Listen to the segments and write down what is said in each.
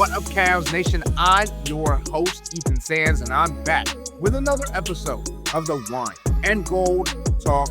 What up, Cavs Nation? I'm your host, Ethan Sands, and I'm back with another episode of the Wine and Gold Talk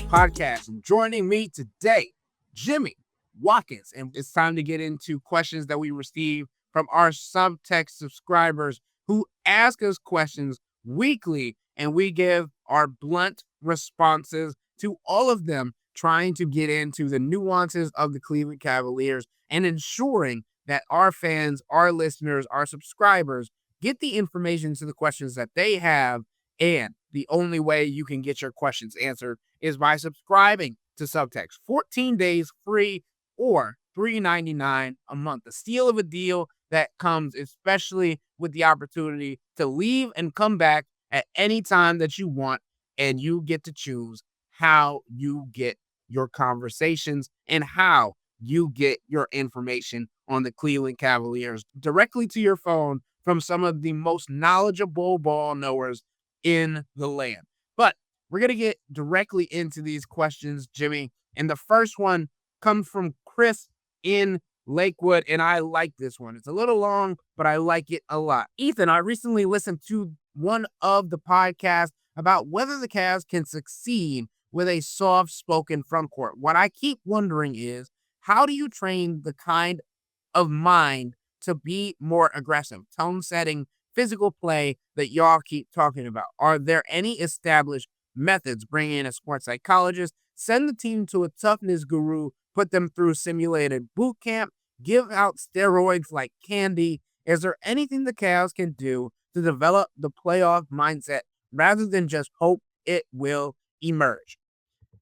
podcast. And joining me today, Jimmy Watkins. And it's time to get into questions that we receive from our subtext subscribers who ask us questions weekly, and we give our blunt responses to all of them, trying to get into the nuances of the Cleveland Cavaliers and ensuring that our fans, our listeners, our subscribers get the information to the questions that they have. And the only way you can get your questions answered is by subscribing to Subtext. 14 days free or $3.99 a month. The steal of a deal that comes especially with the opportunity to leave and come back at any time that you want, and you get to choose how you get your conversations and how you get your information on the Cleveland Cavaliers directly to your phone from some of the most knowledgeable ball knowers in the land. But we're going to get directly into these questions, Jimmy. And the first one comes from Chris in Lakewood, and I like this one. It's a little long, but I like it a lot. Ethan, I recently listened to one of the podcasts about whether the Cavs can succeed with a soft-spoken front court. What I keep wondering is, how do you train the kind of mind to be more aggressive, tone-setting, physical play that y'all keep talking about? Are there any established methods? Bring in a sports psychologist, send the team to a toughness guru, put them through simulated boot camp, give out steroids like candy. Is there anything the Cavs can do to develop the playoff mindset rather than just hope it will emerge?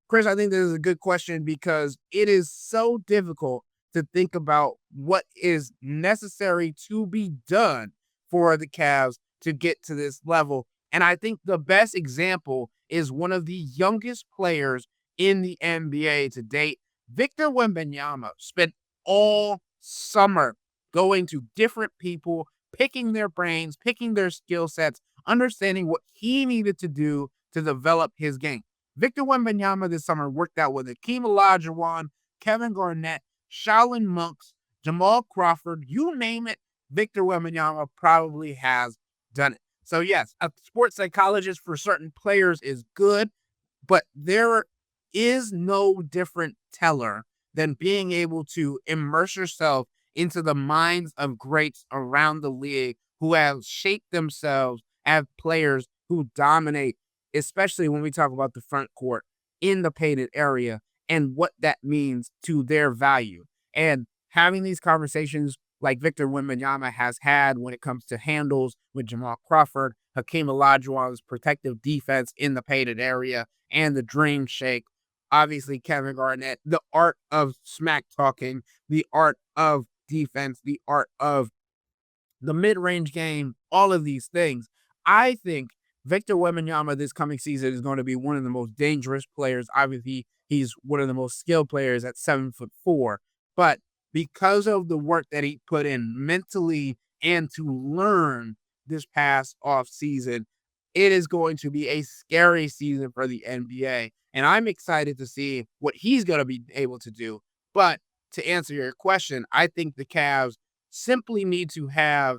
Chris, I think this is a good question because it is so difficult to think about what is necessary to be done for the Cavs to get to this level. And I think the best example is one of the youngest players in the NBA to date. Victor Wembanyama spent all summer going to different people, picking their brains, picking their skill sets, understanding what he needed to do to develop his game. Victor Wembanyama this summer worked out with Hakeem Olajuwon, Kevin Garnett, Shaolin Monks, Jamal Crawford, you name it, Victor Wembanyama probably has done it. So yes, a sports psychologist for certain players is good, but there is no different teller than being able to immerse yourself into the minds of greats around the league who have shaped themselves as players who dominate, especially when we talk about the front court in the painted area and what that means to their value. And having these conversations like Victor Wembanyama has had when it comes to handles with Jamal Crawford, Hakeem Olajuwon's protective defense in the painted area, and the dream shake. Obviously, Kevin Garnett, the art of smack talking, the art of defense, the art of the mid-range game, all of these things. I think Victor Wembanyama this coming season is going to be one of the most dangerous players. Obviously, he's one of the most skilled players at 7'4", but because of the work that he put in mentally and to learn this past off season, it is going to be a scary season for the NBA. And I'm excited to see what he's going to be able to do. But to answer your question, I think the Cavs simply need to have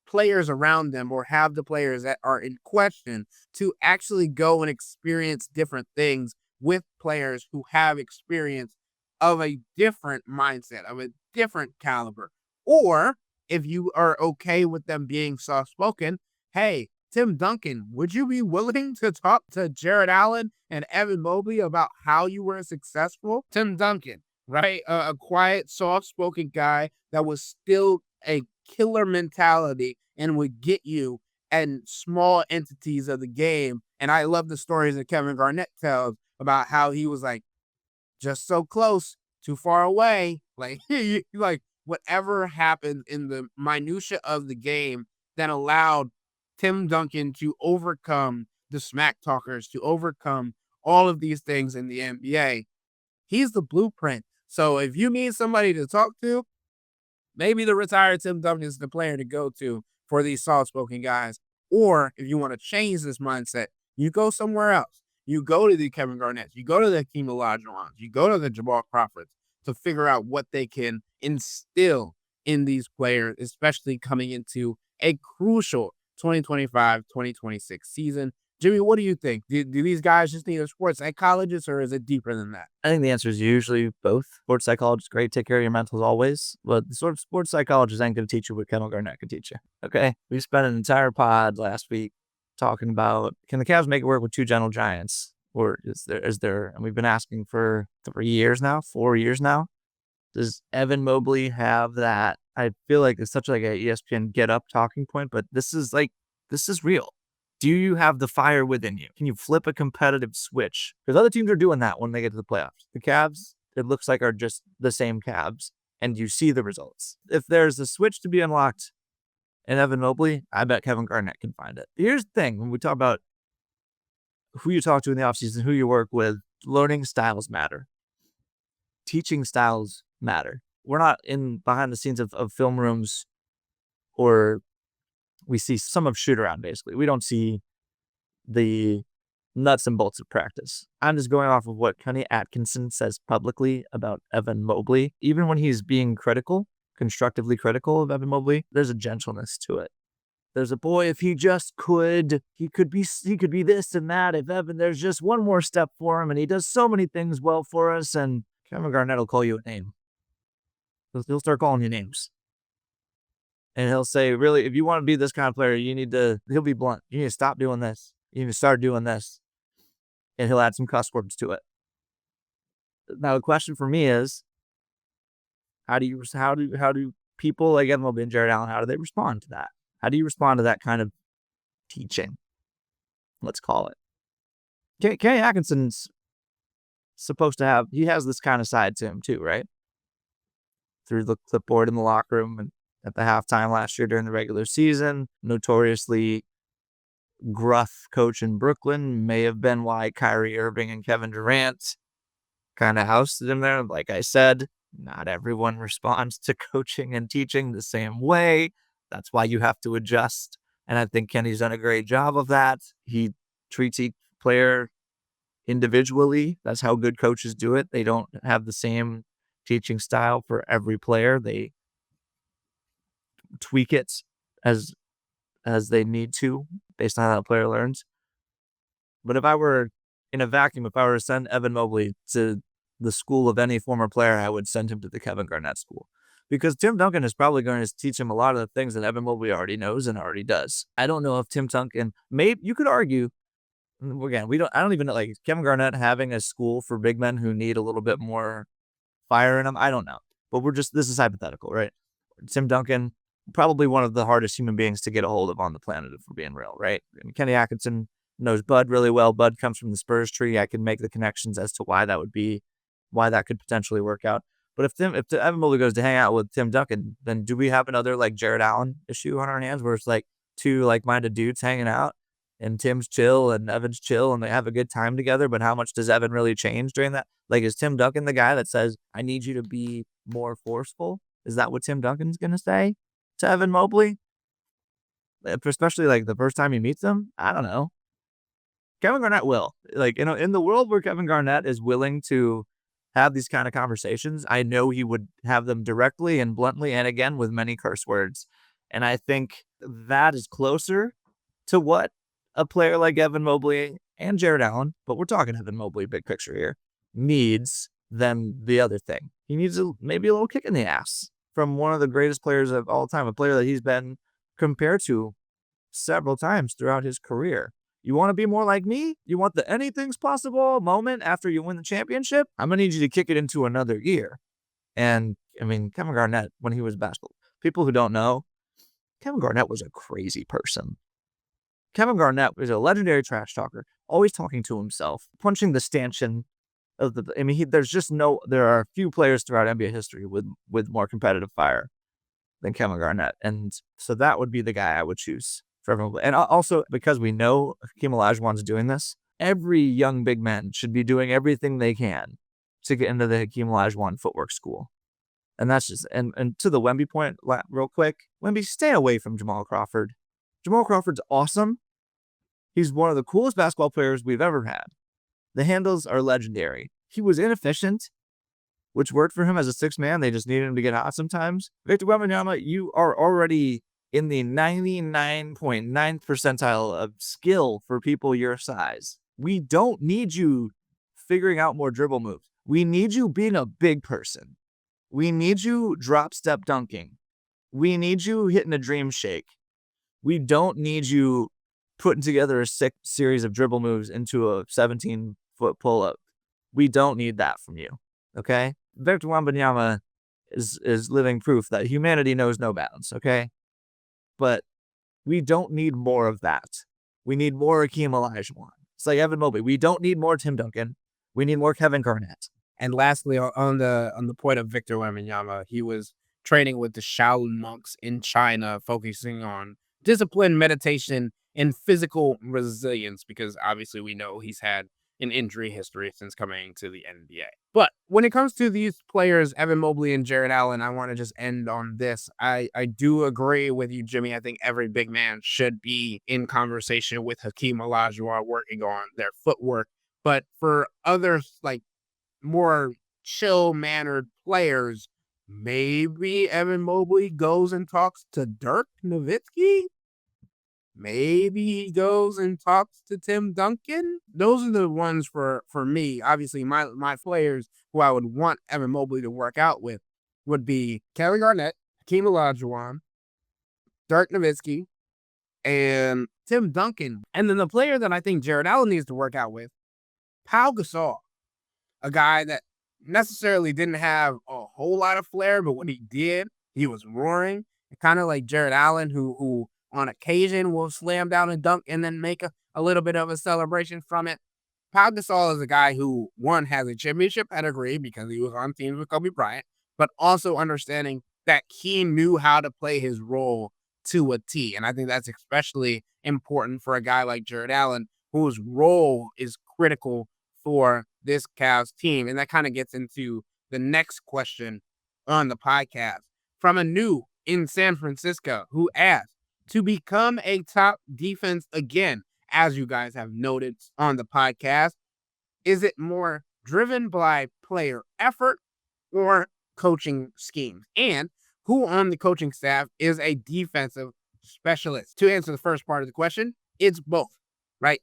players around them, or have the players that are in question, to actually go and experience different things with players who have experience of a different mindset, of a different caliber. Or if you are okay with them being soft-spoken, hey, Tim Duncan, would you be willing to talk to Jared Allen and Evan Mobley about how you were successful? Tim Duncan, right? A quiet, soft-spoken guy that was still a killer mentality and would get you and small entities of the game. And I love the stories that Kevin Garnett tells about how he was like, just so close, too far away. Like, like whatever happened in the minutia of the game that allowed Tim Duncan to overcome the smack talkers, to overcome all of these things in the NBA. He's the blueprint. So if you need somebody to talk to, maybe the retired Tim Duncan is the player to go to for these soft-spoken guys. Or if you want to change this mindset, you go somewhere else. You go to the Kevin Garnetts, you go to the Hakeem Olajuwons, you go to the Jamal Crawfords to figure out what they can instill in these players, especially coming into a crucial 2025-2026 season. Jimmy, what do you think? Do these guys just need a sports psychologist, or is it deeper than that? I think the answer is usually both. Sports psychologist, great, take care of your mentals always. But the sort of sports psychologist ain't going to teach you what Kevin Garnett can teach you. Okay? We spent an entire pod last week talking about, can the Cavs make it work with two gentle giants? Or is there, and we've been asking for 3 years now, 4 years now. Does Evan Mobley have that? I feel like it's such like a ESPN get up talking point, but this is real. Do you have the fire within you? Can you flip a competitive switch? Because other teams are doing that when they get to the playoffs. The Cavs, it looks like, are just the same Cavs, and you see the results. If there's a switch to be unlocked in Evan Mobley, I bet Kevin Garnett can find it. Here's the thing. When we talk about who you talk to in the offseason, who you work with, learning styles matter. Teaching styles matter. We're not in behind the scenes of film rooms, or we see some of shoot around, basically. We don't see the nuts and bolts of practice. I'm just going off of what Kenny Atkinson says publicly about Evan Mobley. Even when he's being critical, constructively critical of Evan Mobley, there's a gentleness to it. There's a boy, if he just could, he could be this and that. If Evan, there's just one more step for him, and he does so many things well for us, and Kevin Garnett will call you a name. He'll start calling you names. And he'll say, really, if you want to be this kind of player, he'll be blunt. You need to stop doing this. You need to start doing this. And he'll add some cuss words to it. Now, the question for me is, how do people like Evan Mobley and Jared Allen, how do they respond to that? How do you respond to that kind of teaching? Let's call it. Kenny Atkinson's supposed to he has this kind of side to him too, right? Through the clipboard in the locker room and at the halftime last year during the regular season. Notoriously gruff coach in Brooklyn. May have been why Kyrie Irving and Kevin Durant kind of housed him there. Like I said, not everyone responds to coaching and teaching the same way. That's why you have to adjust. And I think Kenny's done a great job of that. He treats each player individually. That's how good coaches do it. They don't have the same teaching style for every player. They tweak it as they need to based on how that player learns. But if I were in a vacuum, if I were to send Evan Mobley to the school of any former player, I would send him to the Kevin Garnett school. Because Tim Duncan is probably going to teach him a lot of the things that Evan Mobley already knows and already does. I don't know if Tim Duncan, maybe you could argue, again, I don't even know, like Kevin Garnett having a school for big men who need a little bit more fire in them. I don't know. But this is hypothetical, right? Tim Duncan, probably one of the hardest human beings to get a hold of on the planet, if we're being real, right? And Kenny Atkinson knows Bud really well. Bud comes from the Spurs tree. I can make the connections as to why that could potentially work out. But if Evan Mobley goes to hang out with Tim Duncan, then do we have another like Jared Allen issue on our hands where it's like two like-minded dudes hanging out and Tim's chill and Evan's chill and they have a good time together? But how much does Evan really change during that? Like, is Tim Duncan the guy that says, I need you to be more forceful? Is that what Tim Duncan's going to say to Evan Mobley? Especially like the first time he meets him? I don't know. Kevin Garnett will. Like, in the world where Kevin Garnett is willing to have these kind of conversations, I know he would have them directly and bluntly, and again with many curse words. And I think that is closer to what a player like Evan Mobley and Jared Allen, but we're talking Evan Mobley big picture here, needs than the other thing. He needs maybe a little kick in the ass from one of the greatest players of all time, a player that he's been compared to several times throughout his career. You want to be more like me? You want the anything's possible moment after you win the championship? I'm going to need you to kick it into another gear. And, I mean, Kevin Garnett, when he was basketball, people who don't know, Kevin Garnett was a crazy person. Kevin Garnett was a legendary trash talker, always talking to himself, punching the stanchion of there are a few players throughout NBA history with more competitive fire than Kevin Garnett. And so that would be the guy I would choose. And also, because we know Hakeem Olajuwon's doing this, every young big man should be doing everything they can to get into the Hakeem Olajuwon footwork school. And that's just, and to the Wemby point, real quick, Wemby, stay away from Jamal Crawford. Jamal Crawford's awesome. He's one of the coolest basketball players we've ever had. The handles are legendary. He was inefficient, which worked for him as a sixth man. They just needed him to get hot sometimes. Victor Wembanyama, you are already in the 99.9th percentile of skill for people your size. We don't need you figuring out more dribble moves. We need you being a big person. We need you drop step dunking. We need you hitting a dream shake. We don't need you putting together a sick series of dribble moves into a 17-foot pull-up. We don't need that from you, okay? Victor Wembanyama is living proof that humanity knows no bounds, okay? But we don't need more of that. We need more Akeem Olajuwon. It's like Evan Mobley. We don't need more Tim Duncan. We need more Kevin Garnett. And lastly, on the point of Victor Wembanyama, he was training with the Shaolin monks in China, focusing on discipline, meditation, and physical resilience, because obviously we know he's had an injury history since coming to the NBA. But when it comes to these players, Evan Mobley and Jared Allen, I want to just end on this. I do agree with you, Jimmy. I think every big man should be in conversation with Hakeem Olajuwon, working on their footwork. But for others, like more chill-mannered players, maybe Evan Mobley goes and talks to Dirk Nowitzki. Maybe he goes and talks to Tim Duncan. Those are the ones for me. Obviously, my players who I would want Evan Mobley to work out with would be Kevin Garnett, Hakeem Olajuwon, Dirk Nowitzki, and Tim Duncan. And then the player that I think Jared Allen needs to work out with, Pau Gasol, a guy that necessarily didn't have a whole lot of flair, but when he did, he was roaring. Kind of like Jared Allen, who on occasion will slam down a dunk and then make a little bit of a celebration from it. Pau Gasol is a guy who, one, has a championship pedigree because he was on teams with Kobe Bryant, but also understanding that he knew how to play his role to a T. And I think that's especially important for a guy like Jared Allen, whose role is critical for this Cavs team. And that kind of gets into the next question on the podcast from a new in San Francisco who asked, to become a top defense again, as you guys have noted on the podcast, is it more driven by player effort or coaching schemes? And who on the coaching staff is a defensive specialist? To answer the first part of the question, it's both, right?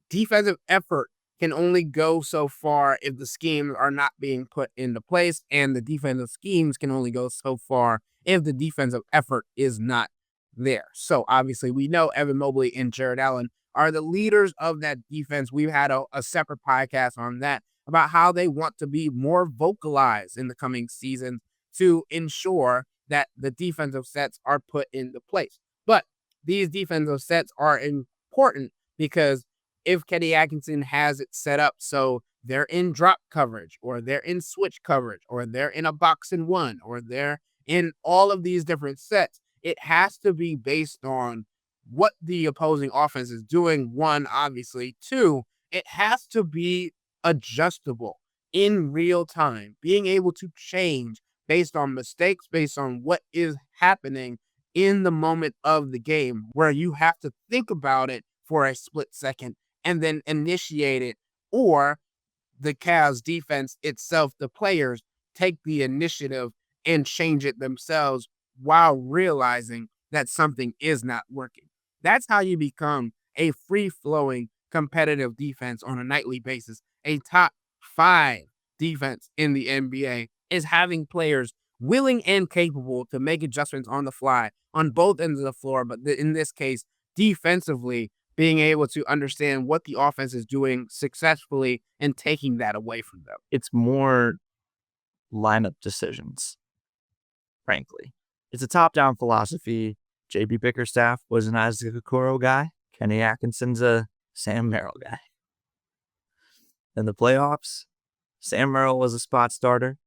Defensive effort can only go so far if the schemes are not being put into place, and the defensive schemes can only go so far if the defensive effort is not there. So obviously we know Evan Mobley and Jared Allen are the leaders of that defense. We've had a separate podcast on that about how they want to be more vocalized in the coming season to ensure that the defensive sets are put into place. But these defensive sets are important because if Kenny Atkinson has it set up so they're in drop coverage, or they're in switch coverage, or they're in a box and one, or they're in all of these different sets, it has to be based on what the opposing offense is doing, one, obviously. Two, it has to be adjustable in real time, being able to change based on mistakes, based on what is happening in the moment of the game, where you have to think about it for a split second and then initiate it, or the Cavs defense itself, the players, take the initiative and change it themselves while realizing that something is not working. That's how you become a free-flowing, competitive defense on a nightly basis. A top 5 defense in the NBA is having players willing and capable to make adjustments on the fly on both ends of the floor, but in this case, defensively, being able to understand what the offense is doing successfully and taking that away from them. It's more lineup decisions, frankly. It's a top-down philosophy. J.B. Bickerstaff was an Isaac Okoro guy. Kenny Atkinson's a Sam Merrill guy. In the playoffs, Sam Merrill was a spot starter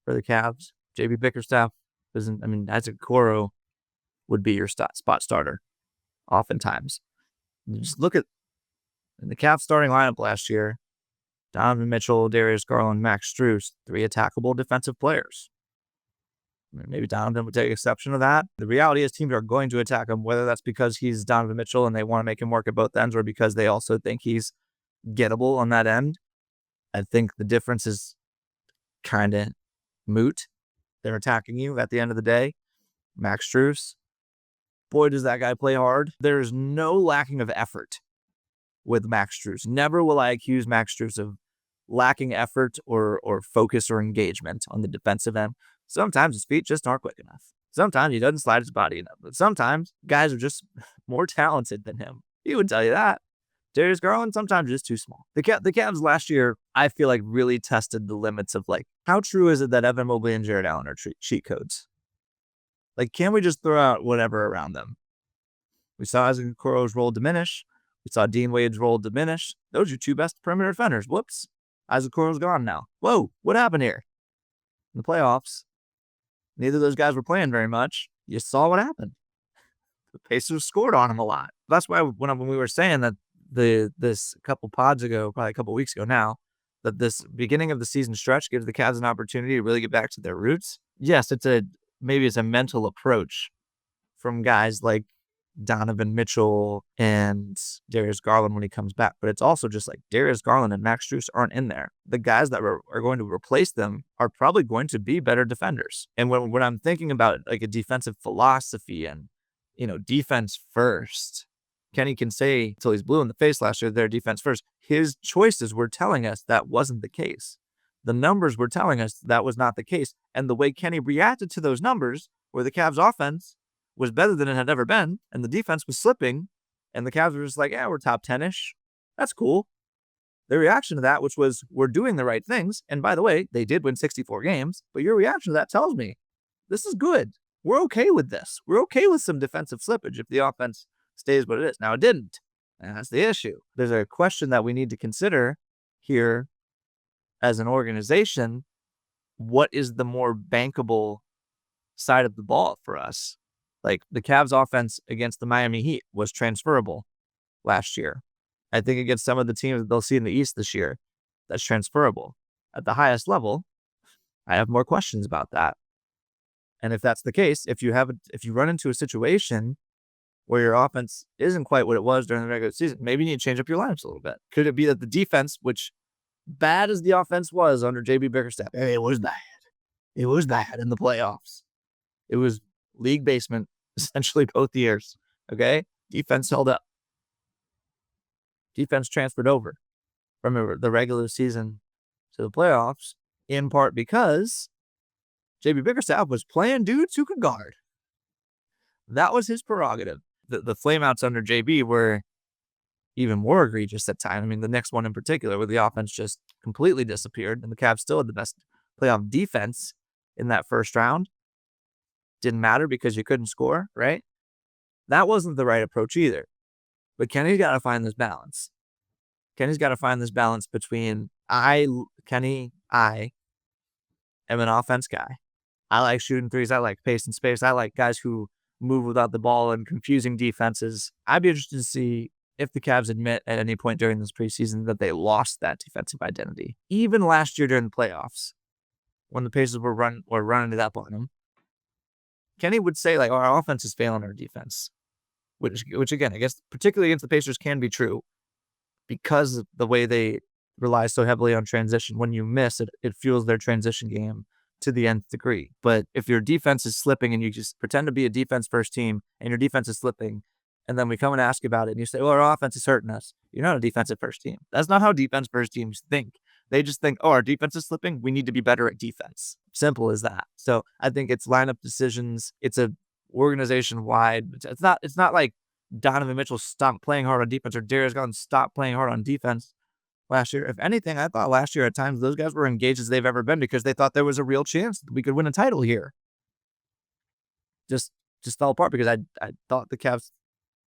for the Cavs. J.B. Bickerstaff isn't. I mean, Isaac Okoro would be your spot starter oftentimes. You just look at in the Cavs starting lineup last year, Donovan Mitchell, Darius Garland, Max Strus, 3 attackable defensive players. Maybe Donovan would take exception to that. The reality is teams are going to attack him, whether that's because he's Donovan Mitchell and they want to make him work at both ends, or because they also think he's gettable on that end. I think the difference is kind of moot. They're attacking you at the end of the day. Max Strus, boy, does that guy play hard. There's no lacking of effort with Max Strus. Never will I accuse Max Strus of lacking effort or focus or engagement on the defensive end. Sometimes his feet just aren't quick enough. Sometimes he doesn't slide his body enough. But sometimes guys are just more talented than him. He would tell you that. Darius Garland, sometimes just too small. The Cavs last year, I feel like, really tested the limits of, like, how true is it that Evan Mobley and Jared Allen are cheat codes? Like, can we just throw out whatever around them? We saw Isaac Okoro's role diminish. We saw Dean Wade's role diminish. Those are your two best perimeter defenders. Whoops. Isaac Okoro's gone now. Whoa, what happened here? In the playoffs, neither of those guys were playing very much. You saw what happened. The Pacers scored on them a lot. That's why when we were saying that this couple pods ago, probably a couple weeks ago now, that this beginning of the season stretch gives the Cavs an opportunity to really get back to their roots. Yes, maybe it's a mental approach from guys like Donovan Mitchell and Darius Garland when he comes back, but it's also just like Darius Garland and Max Strus aren't in there. The guys that are going to replace them are probably going to be better defenders. And when I'm thinking about like a defensive philosophy and, defense first, Kenny can say until he's blue in the face last year, their defense first. His choices were telling us that wasn't the case. The numbers were telling us that was not the case. And the way Kenny reacted to those numbers, where the Cavs offense was better than it had ever been, and the defense was slipping, and the Cavs were just like, yeah, we're top 10-ish. That's cool. The reaction to that, which was, we're doing the right things, and by the way, they did win 64 games, but your reaction to that tells me, this is good. We're okay with this. We're okay with some defensive slippage if the offense stays what it is. Now, it didn't, and that's the issue. There's a question that we need to consider here as an organization. What is the more bankable side of the ball for us? Like, the Cavs offense against the Miami Heat was transferable last year. I think against some of the teams that they'll see in the East this year, that's transferable. At the highest level, I have more questions about that. And if that's the case, if you run into a situation where your offense isn't quite what it was during the regular season, maybe you need to change up your lineups a little bit. Could it be that the defense, which bad as the offense was under JB Bickerstaff, it was bad. It was bad in the playoffs. It was league basement essentially both years. Okay? Defense held up. Defense transferred over from the regular season to the playoffs, in part because JB Bickerstaff was playing dudes who could guard. That was his prerogative. The flameouts under JB were even more egregious at times. I mean, the next one in particular, where the offense just completely disappeared, and the Cavs still had the best playoff defense in that first round. Didn't matter because you couldn't score, right? That wasn't the right approach either. But Kenny's got to find this balance. Kenny's got to find this balance between I am an offense guy. I like shooting threes. I like pace and space. I like guys who move without the ball and confusing defenses. I'd be interested to see if the Cavs admit at any point during this preseason that they lost that defensive identity. Even last year during the playoffs, when the Pacers were running it up on them, Kenny would say, like, our offense is failing our defense, which again, I guess particularly against the Pacers can be true because of the way they rely so heavily on transition. When you miss it, it fuels their transition game to the nth degree. But if your defense is slipping and you just pretend to be a defense first team and your defense is slipping, and then we come and ask you about it and you say, well, our offense is hurting us. You're not a defensive first team. That's not how defense first teams think. They just think, our defense is slipping. We need to be better at defense. Simple as that. So I think it's lineup decisions. It's a organization wide. It's not like Donovan Mitchell stopped playing hard on defense or Darius Garland stopped playing hard on defense last year. If anything, I thought last year at times those guys were engaged as they've ever been because they thought there was a real chance that we could win a title here. Just fell apart because I thought the Cavs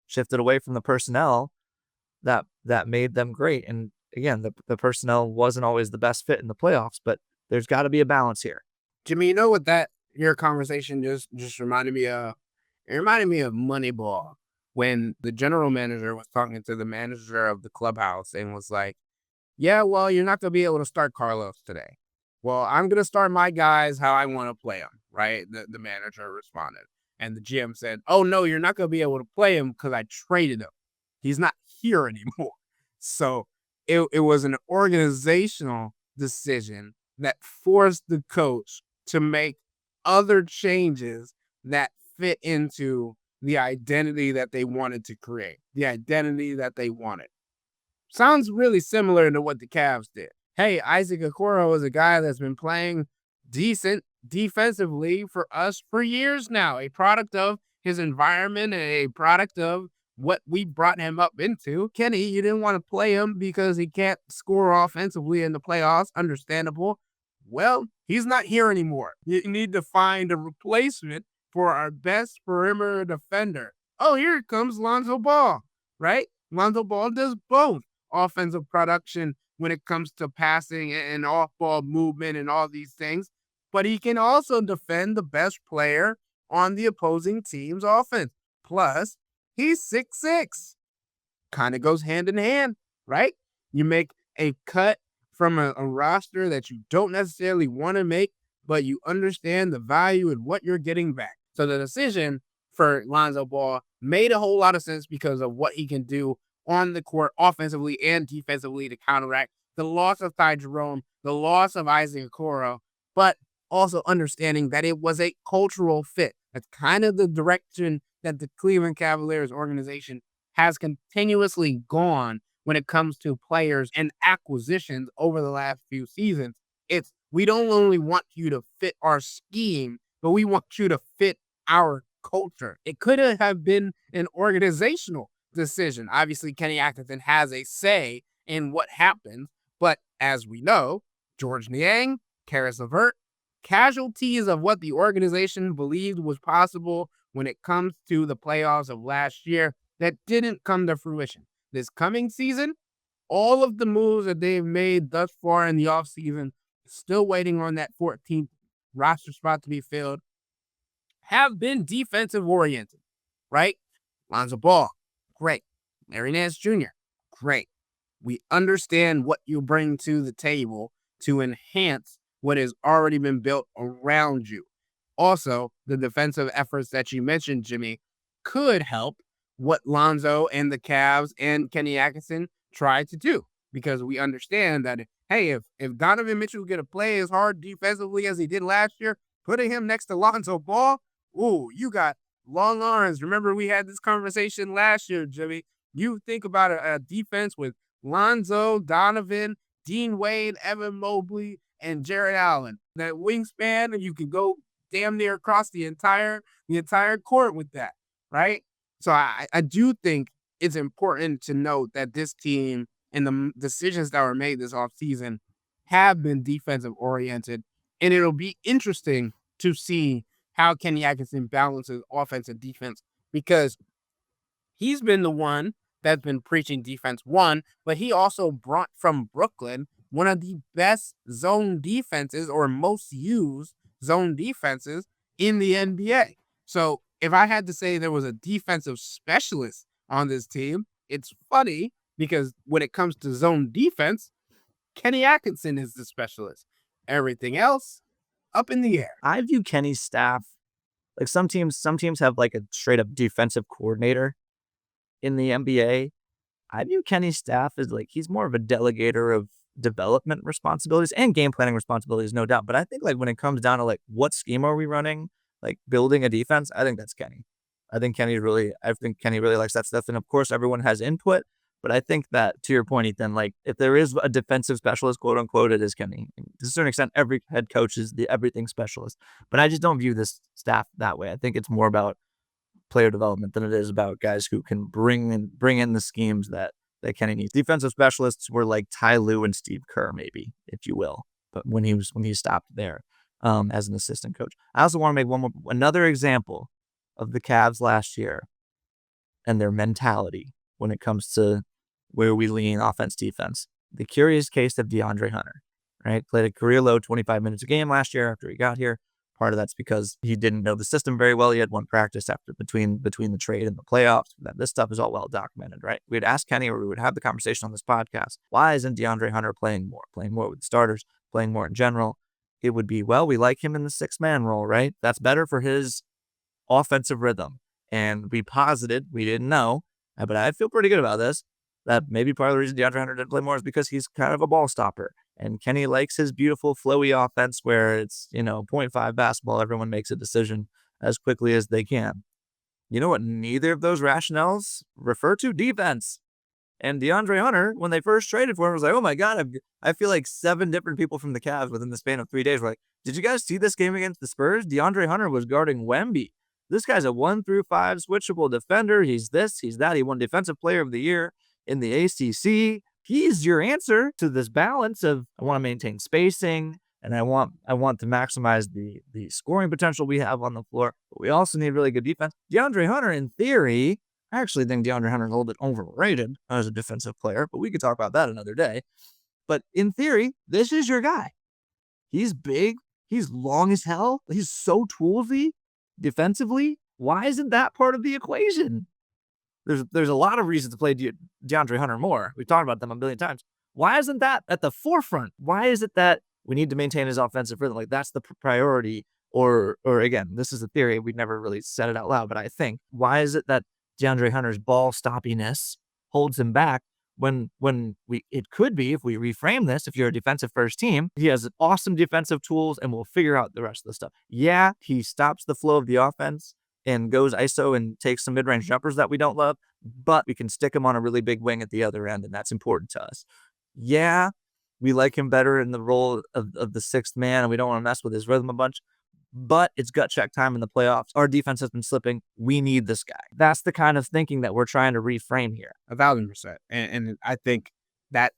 shifted away from the personnel that made them great. And again, the personnel wasn't always the best fit in the playoffs, but there's got to be a balance here. Jimmy, you know what your conversation just reminded me of? It reminded me of Moneyball when the general manager was talking to the manager of the clubhouse and was like, yeah, well, you're not going to be able to start Carlos today. Well, I'm going to start my guys how I want to play them, right? The manager responded. And the GM said, oh, no, you're not going to be able to play him because I traded him. He's not here anymore. So it was an organizational decision that forced the coach to make other changes that fit into the identity that they wanted to create, the identity that they wanted. Sounds really similar to what the Cavs did. Hey, Isaac Okoro is a guy that's been playing decent defensively for us for years now, a product of his environment and a product of what we brought him up into. Kenny, you didn't want to play him because he can't score offensively in the playoffs. Understandable. Well, he's not here anymore. You need to find a replacement for our best perimeter defender. Oh, here comes Lonzo Ball, right? Lonzo Ball does both offensive production when it comes to passing and off-ball movement and all these things, but he can also defend the best player on the opposing team's offense. Plus, he's 6'6". Kind of goes hand in hand, right? You make a cut from a roster that you don't necessarily want to make, but you understand the value and what you're getting back. So the decision for Lonzo Ball made a whole lot of sense because of what he can do on the court offensively and defensively to counteract the loss of Ty Jerome, the loss of Isaac Okoro, but also understanding that it was a cultural fit. That's kind of the direction that the Cleveland Cavaliers organization has continuously gone when it comes to players and acquisitions over the last few seasons. It's we don't only want you to fit our scheme, but we want you to fit our culture. It could have been an organizational decision. Obviously, Kenny Atkinson has a say in what happens, but as we know, George Niang, Karis LeVert, casualties of what the organization believed was possible when it comes to the playoffs of last year that didn't come to fruition. This coming season, all of the moves that they've made thus far in the offseason, still waiting on that 14th roster spot to be filled, have been defensive oriented, right? Lonzo Ball, great. Larry Nance Jr., great. We understand what you bring to the table to enhance what has already been built around you. Also, the defensive efforts that you mentioned, Jimmy, could help what Lonzo and the Cavs and Kenny Atkinson tried to do, because we understand that, hey, if Donovan Mitchell going to play as hard defensively as he did last year, putting him next to Lonzo Ball, ooh, you got long arms. Remember, we had this conversation last year, Jimmy. You think about a defense with Lonzo, Donovan, Dean Wade, Evan Mobley, and Jared Allen. That wingspan, and you can go damn near across the entire court with that, right? So I do think it's important to note that this team and the decisions that were made this offseason have been defensive oriented, and it'll be interesting to see how Kenny Atkinson balances offense and defense, because he's been the one that's been preaching defense one, but he also brought from Brooklyn one of the best zone defenses or most used zone defenses in the NBA. So if I had to say there was a defensive specialist on this team, it's funny because when it comes to zone defense, Kenny Atkinson is the specialist. Everything else, up in the air. I view Kenny's staff like some teams have like a straight up defensive coordinator in the NBA. I view Kenny's staff as like he's more of a delegator of development responsibilities and game planning responsibilities, no doubt. But I think like when it comes down to like what scheme are we running, like building a defense, I think that's Kenny. I think Kenny really likes that stuff. And of course, everyone has input. But I think that, to your point, Ethan, like if there is a defensive specialist, quote unquote, it is Kenny. To a certain extent, every head coach is the everything specialist. But I just don't view this staff that way. I think it's more about player development than it is about guys who can bring in the schemes that Kenny needs. Defensive specialists were like Ty Lue and Steve Kerr, maybe, if you will. But when he stopped there as an assistant coach. I also want to make another example of the Cavs last year and their mentality when it comes to where we lean offense, defense. The curious case of DeAndre Hunter, right? Played a career low 25 minutes a game last year after he got here. Part of that's because he didn't know the system very well. He had one practice between the trade and the playoffs. This stuff is all well documented, right? We'd ask Kenny, or we would have the conversation on this podcast, why isn't DeAndre Hunter playing more with starters, playing more in general? It would be, well, we like him in the 6-man role, right? That's better for his offensive rhythm. And we posited, we didn't know, but I feel pretty good about this, that maybe part of the reason DeAndre Hunter didn't play more is because he's kind of a ball stopper. And Kenny likes his beautiful flowy offense where it's, 0.5 basketball. Everyone makes a decision as quickly as they can. You know what? Neither of those rationales refer to defense. And DeAndre Hunter, when they first traded for him, was like, oh my God, I feel like 7 different people from the Cavs within the span of 3 days were like, did you guys see this game against the Spurs? DeAndre Hunter was guarding Wemby. This guy's a 1 through 5 switchable defender. He's this, he's that. He won Defensive Player of the Year in the ACC. He's your answer to this balance of I want to maintain spacing and I want to maximize the scoring potential we have on the floor, but we also need really good defense. DeAndre Hunter, in theory, I actually think DeAndre Hunter is a little bit overrated as a defensive player, but we could talk about that another day. But in theory, this is your guy. He's big. He's long as hell. He's so toolsy defensively. Why isn't that part of the equation? There's a lot of reasons to play DeAndre Hunter more. We've talked about them a billion times. Why isn't that at the forefront? Why is it that we need to maintain his offensive rhythm? Like that's the priority. Or again, this is a theory. We've never really said it out loud, but I think why is it that DeAndre Hunter's ball stoppiness holds him back when it could be, if we reframe this, if you're a defensive first team, he has awesome defensive tools and we'll figure out the rest of the stuff. Yeah, he stops the flow of the offense and goes ISO and takes some mid-range jumpers that we don't love, but we can stick him on a really big wing at the other end, and that's important to us. Yeah, we like him better in the role of the 6th man, and we don't want to mess with his rhythm a bunch, but it's gut check time in the playoffs. Our defense has been slipping. We need this guy. That's the kind of thinking that we're trying to reframe here. 1,000%. And I think that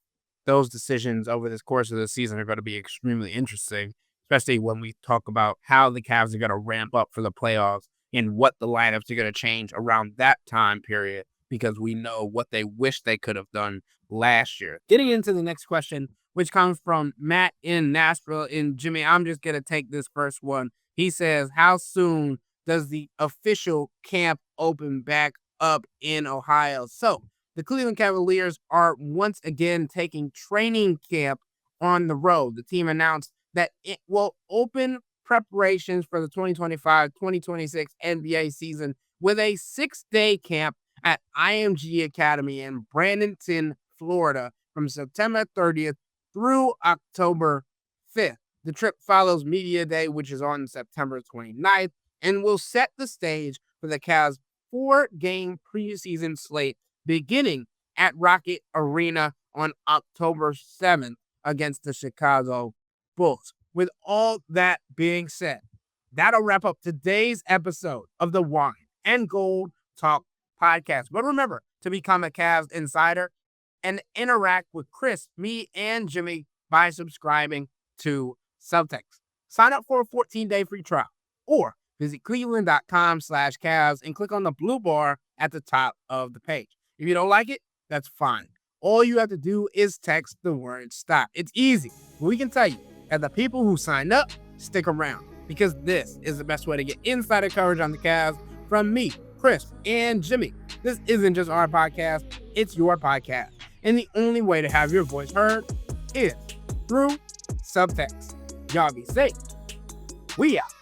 those decisions over this course of the season are going to be extremely interesting, especially when we talk about how the Cavs are going to ramp up for the playoffs and what the lineups are going to change around that time period, because we know what they wish they could have done last year. Getting into the next question, which comes from Matt in Nashville. And Jimmy, I'm just going to take this first one. He says, how soon does the official camp open back up in Ohio? So the Cleveland Cavaliers are once again taking training camp on the road. The team announced that it will open preparations for the 2025-2026 NBA season with a 6-day camp at IMG Academy in Bradenton, Florida from September 30th through October 5th. The trip follows Media Day, which is on September 29th, and will set the stage for the Cavs' 4-game preseason slate beginning at Rocket Arena on October 7th against the Chicago Bulls. With all that being said, that'll wrap up today's episode of the Wine and Gold Talk podcast. But remember to become a Cavs insider and interact with Chris, me, and Jimmy by subscribing to Subtext. Sign up for a 14-day free trial or visit cleveland.com/Cavs and click on the blue bar at the top of the page. If you don't like it, that's fine. All you have to do is text the word stop. It's easy. We can tell you that the people who signed up stick around, because this is the best way to get insider coverage on the Cavs from me, Chris, and Jimmy. This isn't just our podcast, it's your podcast. And the only way to have your voice heard is through Subtext. Y'all be safe. We out.